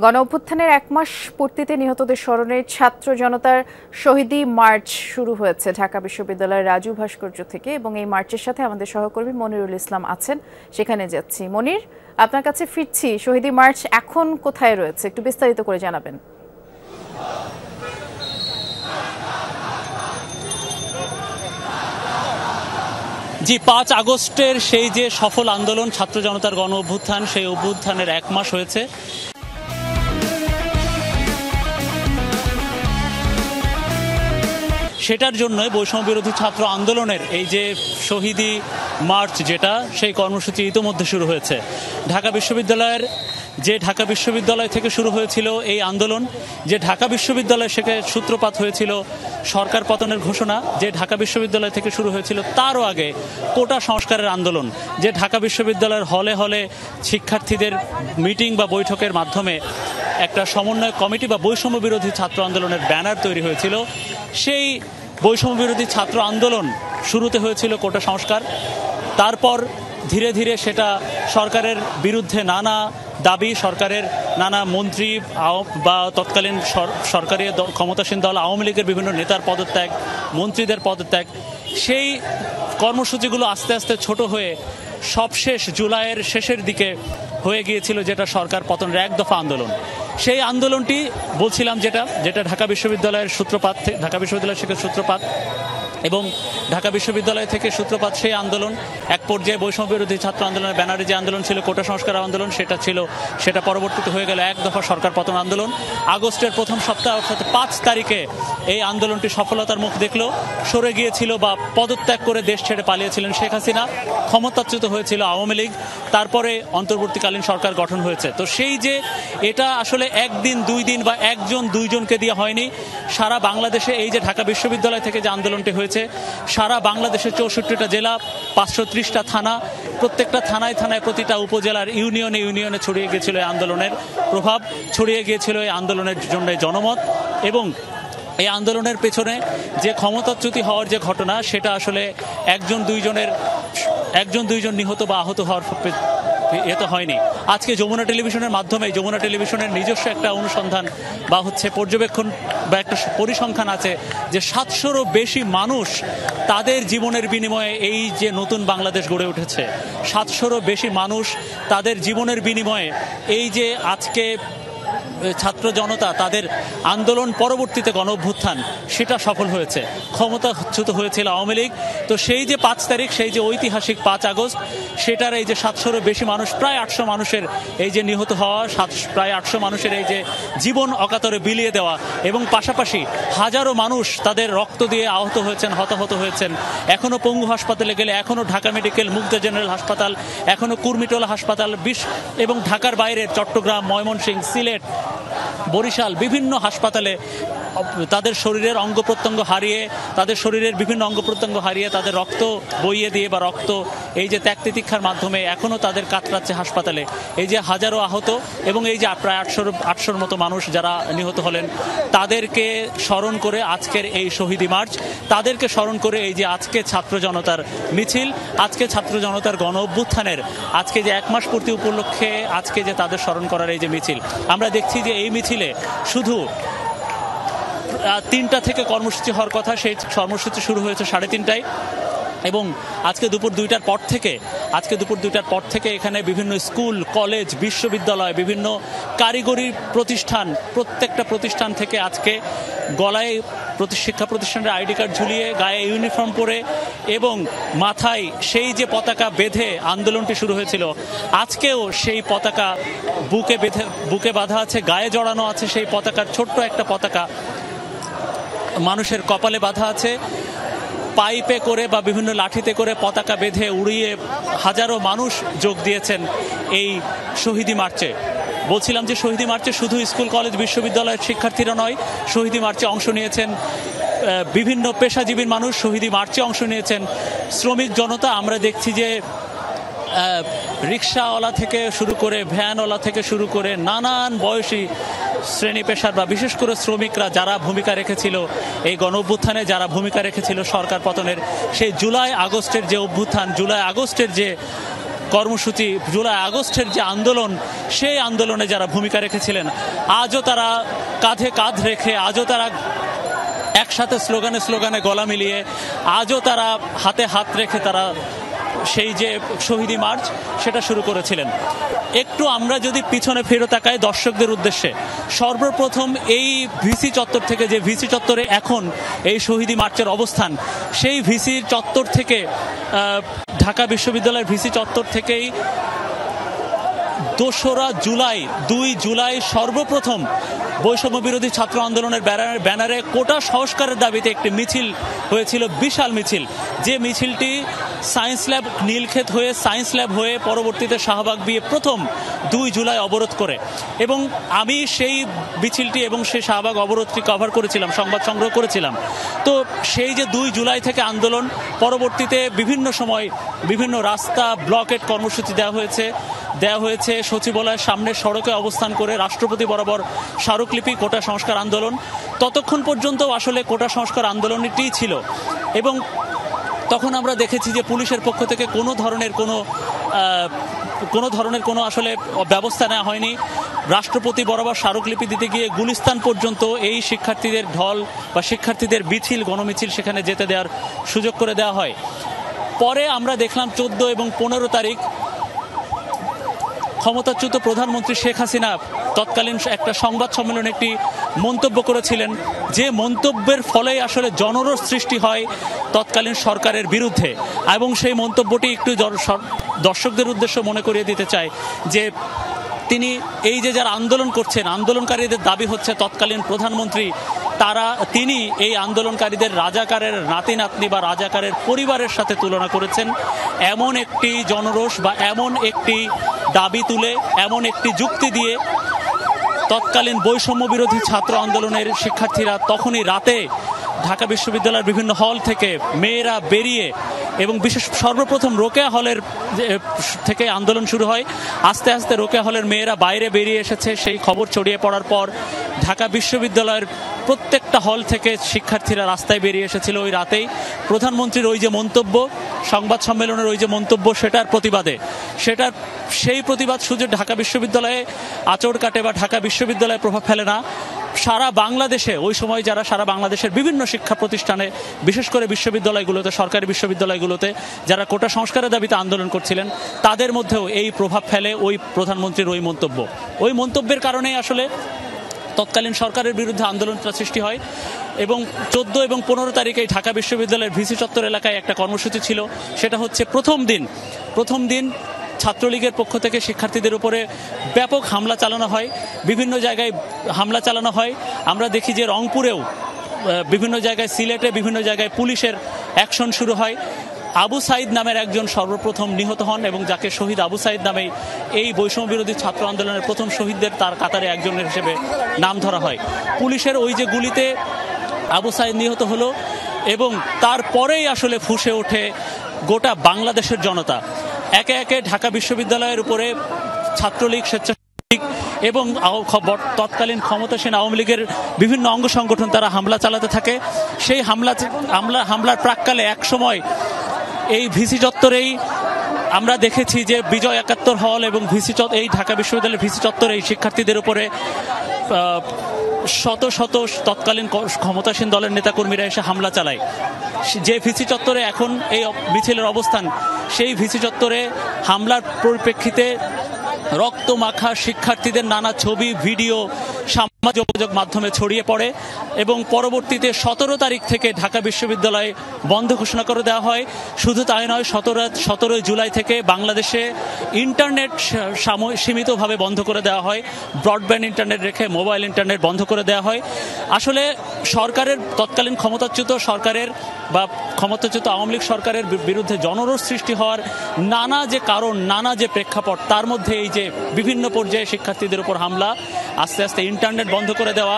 গণ অভ্যুত্থানের এক মাস পূর্তিতে নিহতদের স্মরণে ছাত্র জনতার শহীদী মার্চ শুরু হয়েছে ঢাকা বিশ্ববিদ্যালয়ের রাজু ভাস্কর্য থেকে এবং এই মার্চের সাথে আমাদের সহকর্মী মনিরুল ইসলাম আছেন, সেখানে যাচ্ছি। মনির, আপনার কাছে ফিরছি। শহীদী মার্চ এখন কোথায় রয়েছে, একটু বিস্তারিত করে জানাবেন। জি, 5 আগস্টের সেই যে সফল আন্দোলন ছাত্র জনতার গণ অভ্যুত্থান, সেই অভ্যুত্থানের এক মাস হয়েছে। সেটার জন্য বৈষম্য বিরোধী ছাত্র আন্দোলনের এই যে শহীদী মার্চ, যেটা সেই কর্মসূচি ইতোমধ্যে শুরু হয়েছে। ঢাকা বিশ্ববিদ্যালয় থেকে শুরু হয়েছিল এই আন্দোলন, যে ঢাকা বিশ্ববিদ্যালয় থেকে সূত্রপাত হয়েছিল সরকার পতনের ঘোষণা, যে ঢাকা বিশ্ববিদ্যালয় থেকে শুরু হয়েছিল তারও আগে কোটা সংস্কারের আন্দোলন, যে ঢাকা বিশ্ববিদ্যালয়ের হলে হলে শিক্ষার্থীদের মিটিং বা বৈঠকের মাধ্যমে একটা সমন্বয় কমিটি বা বৈষম্য বিরোধী ছাত্র আন্দোলনের ব্যানার তৈরি হয়েছিল। সেই বৈষম্য বিরোধী ছাত্র আন্দোলন শুরুতে হয়েছিল কোটা সংস্কার, তারপর ধীরে ধীরে সেটা সরকারের বিরুদ্ধে নানা দাবি, সরকারের নানা মন্ত্রী বা তৎকালীন সরকারি ক্ষমতাসীন দল আওয়ামী লীগের বিভিন্ন নেতার পদত্যাগ, মন্ত্রীদের পদত্যাগ, সেই কর্মসূচিগুলো আস্তে আস্তে ছোট হয়ে সবশেষ জুলাইয়ের শেষের দিকে হয়ে গিয়েছিল যেটা সরকার পতনের এক দফা আন্দোলন। সেই আন্দোলনটি বলছিলাম যেটা ঢাকা বিশ্ববিদ্যালয়ের সূত্রপাত এবং ঢাকা বিশ্ববিদ্যালয় থেকে সূত্রপাত সেই আন্দোলন এক পর্যায়ে বৈষম্য বিরোধী ছাত্র আন্দোলনের ব্যানারে যে আন্দোলন ছিল কোটা সংস্কার আন্দোলন, সেটা পরবর্তীতে হয়ে গেল এক দফা সরকার পতন আন্দোলন। আগস্টের প্রথম সপ্তাহ অর্থাৎ 5 তারিখে এই আন্দোলনটি সফলতার মুখ দেখল। সরে গিয়েছিল বা পদত্যাগ করে দেশ ছেড়ে পালিয়েছিলেন শেখ হাসিনা, ক্ষমতাচ্যুত হয়েছিল আওয়ামী লীগ, তারপরে অন্তর্বর্তীকালীন সরকার গঠন হয়েছে। তো সেই যে এটা আসলে একদিন 2 দিন বা একজন 2জনকে দিয়ে হয়নি, সারা বাংলাদেশে এই যে ঢাকা বিশ্ববিদ্যালয় থেকে যে আন্দোলনটি হয়েছে, সারা বাংলাদেশের 64টা জেলা, 530টা থানা, প্রত্যেকটা থানায় প্রতিটা উপজেলার ইউনিয়নে ছড়িয়ে গিয়েছিল এই আন্দোলনের প্রভাব, ছড়িয়ে গিয়েছিল এই আন্দোলনের জন্য জনমত। এবং এই আন্দোলনের পেছনে যে ক্ষমতাচ্যুতি হওয়ার যে ঘটনা, সেটা আসলে একজন দুইজন নিহত বা আহত হওয়ার এত হয়নি। আজকে যমুনা টেলিভিশনের মাধ্যমে, যমুনা টেলিভিশনের নিজস্ব একটা অনুসন্ধান বা পর্যবেক্ষণ বা একটা পরিসংখ্যান আছে যে 700রও বেশি মানুষ তাদের জীবনের বিনিময়ে এই যে নতুন বাংলাদেশ গড়ে উঠেছে, 700রও বেশি মানুষ তাদের জীবনের বিনিময়ে এই যে আজকে ছাত্র জনতা তাদের আন্দোলন পরবর্তীতে গণ অভ্যুত্থান, সেটা সফল হয়েছে। ক্ষমতাচ্যুত হয়েছিল আওয়ামী লীগ। তো সেই যে 5 তারিখ, সেই যে ঐতিহাসিক 5 আগস্ট, সেটার এই যে 700রও বেশি মানুষ, প্রায় 800 মানুষের এই যে নিহত হওয়া, প্রায় 800 মানুষের এই যে জীবন অকাতরে বিলিয়ে দেওয়া, এবং পাশাপাশি হাজারো মানুষ তাদের রক্ত দিয়ে আহত হয়েছেন, হতাহত হয়েছেন। এখনো পঙ্গু হাসপাতালে গেলে, এখনো ঢাকা মেডিকেল, মুগদা জেনারেল হাসপাতাল, এখনো কুর্মিটোলা হাসপাতাল, এবং ঢাকার বাইরে চট্টগ্রাম, ময়মনসিংহ, সিলেট, বরিশাল, বিভিন্ন হাসপাতালে তাদের শরীরের বিভিন্ন অঙ্গ প্রত্যঙ্গ হারিয়ে তাদের রক্ত বইয়ে দিয়ে বা রক্ত এই যে ত্যাগ তিতিক্ষার মাধ্যমে এখনো তাদের কাতরাচ্ছে হাসপাতালে। এই যে হাজারো আহত এবং এই যে প্রায় 800-র মতো মানুষ যারা নিহত হলেন, তাদেরকে স্মরণ করে আজকের এই শহীদী মার্চ, তাদেরকে স্মরণ করে এই যে আজকে ছাত্র জনতার মিছিল, আজকে ছাত্র জনতার গণ অভ্যুত্থানের আজকে যে 1 মাস পূর্তি উপলক্ষে আজকে যে তাদের স্মরণ করার এই যে মিছিল, আমরা দেখছি যে এই মিছিলে শুধু 3টা থেকে কর্মসূচি হওয়ার কথা, সেই কর্মসূচি শুরু হয়েছে 3:30টায়। এবং আজকে দুপুর 2টার পর থেকে এখানে বিভিন্ন স্কুল, কলেজ, বিশ্ববিদ্যালয়, বিভিন্ন কারিগরি প্রতিষ্ঠান, প্রত্যেকটা প্রতিষ্ঠান থেকে আজকে গলায় শিক্ষা প্রতিষ্ঠানের আইডি কার্ড ঝুলিয়ে, গায়ে ইউনিফর্ম পরে এবং মাথায় সেই যে পতাকা বেঁধে আন্দোলনটি শুরু হয়েছিল, আজকেও সেই পতাকা বুকে বাঁধা আছে, গায়ে জড়ানো আছে। সেই পতাকার ছোট্ট একটা পতাকা মানুষের কপালে বাঁধা আছে। পাইপে করে বা বিভিন্ন লাঠিতে করে পতাকা বেঁধে উড়িয়ে হাজারো মানুষ যোগ দিয়েছেন এই শহীদী মার্চে। বলছিলাম যে শহীদী মার্চে শুধু স্কুল, কলেজ, বিশ্ববিদ্যালয়ের শিক্ষার্থীরা নয়, শহীদী মার্চে অংশ নিয়েছেন বিভিন্ন পেশাজীবী মানুষ, শহীদী মার্চে অংশ নিয়েছেন শ্রমিক জনতা। আমরা দেখছি যে রিক্সাওয়ালা থেকে শুরু করে, ভ্যানওয়ালা থেকে শুরু করে নানান বয়সী শ্রেণী পেশার বা বিশেষ করে শ্রমিকরা যারা ভূমিকা রেখেছিল এই গণ অভ্যুত্থানে, যারা ভূমিকা রেখেছিল সরকার পতনের, সেই জুলাই আগস্টের যে অভ্যুত্থান, জুলাই আগস্টের যে কর্মসূচি, জুলাই আগস্টের যে আন্দোলন, সেই আন্দোলনে যারা ভূমিকা রেখেছিলেন, আজও তারা কাঁধে কাঁধ রেখে, আজও তারা একসাথে স্লোগানে স্লোগানে গলা মিলিয়ে, আজও তারা হাতে হাত রেখে তারা সেই যে শহীদি মার্চ সেটা শুরু করেছিলেন। একটু আমরা যদি পিছনে ফেরত তাকাই দর্শকদের উদ্দেশ্যে, সর্বপ্রথম এই ভিসি চত্বর থেকে, যে ভিসি চত্বরে এখন এই শহীদি মার্চের অবস্থান, সেই ভিসি চত্বর থেকে, ঢাকা বিশ্ববিদ্যালয়ের ভিসি চত্বর থেকেই 2 জুলাই সর্বপ্রথম বৈষম্য বিরোধী ছাত্র আন্দোলনের ব্যানারে কোটা সংস্কারের দাবিতে একটি মিছিল হয়েছিল, বিশাল মিছিল। যে মিছিলটি সায়েন্স ল্যাব, নীলক্ষেত হয়ে সায়েন্স ল্যাব হয়ে পরবর্তীতে শাহবাগ দিয়ে প্রথম 2 জুলাই অবরোধ করে, এবং আমি সেই মিছিলটি এবং সেই শাহবাগ অবরোধটি কভার করেছিলাম, সংবাদ সংগ্রহ করেছিলাম। তো সেই যে 2 জুলাই থেকে আন্দোলন, পরবর্তীতে বিভিন্ন সময় বিভিন্ন রাস্তা ব্লকেট কর্মসূচি দেওয়া হয়েছে সচিবালয়ের সামনে সড়কে অবস্থান করে রাষ্ট্রপতি বরাবর স্মারকলিপি, কোটা সংস্কার আন্দোলন। ততক্ষণ পর্যন্ত আসলে কোটা সংস্কার আন্দোলনটিই ছিল, এবং তখন আমরা দেখেছি যে পুলিশের পক্ষ থেকে কোনো ধরনের কোনো আসলে ব্যবস্থা নেওয়া হয়নি। রাষ্ট্রপতি বরাবর স্মারকলিপি দিতে গিয়ে গুলিস্তান পর্যন্ত এই শিক্ষার্থীদের ঢল বা শিক্ষার্থীদের মিছিল, গণমিছিল সেখানে যেতে দেওয়ার সুযোগ করে দেওয়া হয়। পরে আমরা দেখলাম 14 এবং 15 তারিখ ক্ষমতাচ্যুত প্রধানমন্ত্রী শেখ হাসিনা তৎকালীন একটা সংবাদ সম্মেলনে একটি মন্তব্য করেছিলেন, যে মন্তব্যের ফলে আসলে জনরোষ সৃষ্টি হয় তৎকালীন সরকারের বিরুদ্ধে। এবং সেই মন্তব্যটি একটু দর্শকদের উদ্দেশ্যে মনে করিয়ে দিতে চাই যে তিনি এই যে যারা আন্দোলন করছেন, আন্দোলনকারীদের দাবি হচ্ছে তৎকালীন প্রধানমন্ত্রী তিনি এই আন্দোলনকারীদের রাজাকারের নাতি নাতনি বা রাজাকারের পরিবারের সাথে তুলনা করেছেন। এমন একটি জনরোষ বা এমন একটি দাবি তুলে, এমন একটি যুক্তি দিয়ে তৎকালীন বৈষম্য বিরোধী ছাত্র আন্দোলনের শিক্ষার্থীরা তখনই রাতে ঢাকা বিশ্ববিদ্যালয়ের বিভিন্ন হল থেকে মেয়েরা বেরিয়ে, এবং সর্বপ্রথম রোকেয়া হলের থেকে আন্দোলন শুরু হয়। আস্তে আস্তে রোকেয়া হলের মেয়েরা বাইরে বেরিয়ে এসেছে। সেই খবর ছড়িয়ে পড়ার পর ঢাকা বিশ্ববিদ্যালয়ের প্রত্যেকটা হল থেকে শিক্ষার্থীরা রাস্তায় বেরিয়ে এসেছিল ওই রাতেই, প্রধানমন্ত্রীর ওই যে মন্তব্য, সংবাদ সম্মেলনের ওই যে মন্তব্য, সেটার প্রতিবাদে। সেই প্রতিবাদ শুধু ঢাকা বিশ্ববিদ্যালয়ে আঁচড় কাটে বা ঢাকা বিশ্ববিদ্যালয়ে প্রভাব ফেলে না, সারা বাংলাদেশে ওই সময় যারা সারা বাংলাদেশের বিভিন্ন শিক্ষা প্রতিষ্ঠানে, বিশেষ করে বিশ্ববিদ্যালয়গুলোতে, সরকারি বিশ্ববিদ্যালয়গুলোতে যারা কোটা সংস্কারের দাবিতে আন্দোলন করছিলেন, তাদের মধ্যেও এই প্রভাব ফেলে ওই প্রধানমন্ত্রীর ওই মন্তব্য। ওই মন্তব্যের কারণেই আসলে তৎকালীন সরকারের বিরুদ্ধে আন্দোলনটা সৃষ্টি হয়। এবং 14 এবং 15 তারিখে ঢাকা বিশ্ববিদ্যালয়ের ভিসি চত্বর এলাকায় একটা কর্মসূচি ছিল। সেটা হচ্ছে প্রথম দিন ছাত্রলীগের পক্ষ থেকে শিক্ষার্থীদের উপরে ব্যাপক হামলা চালানো হয়, বিভিন্ন জায়গায় হামলা চালানো হয়। আমরা দেখি যে রংপুরেও বিভিন্ন জায়গায়, সিলেটে বিভিন্ন জায়গায় পুলিশের অ্যাকশন শুরু হয়। আবু সাইদ নামের একজন সর্বপ্রথম নিহত হন, এবং যাকে শহীদ আবু সাইদ নামে এই বৈষম্য বিরোধী ছাত্র আন্দোলনের প্রথম শহীদদের তার কাতারে একজনের হিসেবে নাম ধরা হয়। পুলিশের ওই যে গুলিতে আবু সাইদ নিহত হলো, এবং তারপরেই আসলে ফুঁসে ওঠে গোটা বাংলাদেশের জনতা। একে একে ঢাকা বিশ্ববিদ্যালয়ের উপরে ছাত্রলীগ, স্বেচ্ছাসেবক এবং তৎকালীন ক্ষমতাসীন আওয়ামী লীগের বিভিন্ন অঙ্গ সংগঠন তারা হামলা চালাতে থাকে। সেই হামলার প্রাক্কালে একসময় এই ভিসি চত্বরেই আমরা দেখেছি যে বিজয় 71 হল এবং এই ঢাকা বিশ্ববিদ্যালয়ের ভিসি চত্বরে এই শিক্ষার্থীদের উপরে শত শত তৎকালীন ক্ষমতাসীন দলের নেতাকর্মীরা এসে হামলা চালায়। যে ভিসি চত্বরে এখন এই মিছিলের অবস্থান, সেই ভিসি চত্বরে হামলার পরিপ্রেক্ষিতে রক্তমাখা শিক্ষার্থীদের নানা ছবি, ভিডিও সামাজিক যোগাযোগ মাধ্যমে ছড়িয়ে পড়ে, এবং পরবর্তীতে 17 তারিখ থেকে ঢাকা বিশ্ববিদ্যালয় বন্ধ ঘোষণা করে দেওয়া হয়। শুধু তাই নয়, 17 জুলাই থেকে বাংলাদেশে ইন্টারনেট সীমিতভাবে বন্ধ করে দেওয়া হয়। ব্রডব্যান্ড ইন্টারনেট রেখে মোবাইল ইন্টারনেট বন্ধ করে দেওয়া হয়। আসলে সরকারের, তৎকালীন ক্ষমতাচ্যুত সরকারের বা ক্ষমতাচ্যুত আওয়ামী লীগ সরকারের বিরুদ্ধে জনরোষ সৃষ্টি হওয়ার নানা যে কারণ, নানা যে প্রেক্ষাপট, তার মধ্যে এই যে বিভিন্ন পর্যায়ে শিক্ষার্থীদের উপর হামলা, আস্তে আস্তে ইন্টারনেট বন্ধ করে দেওয়া,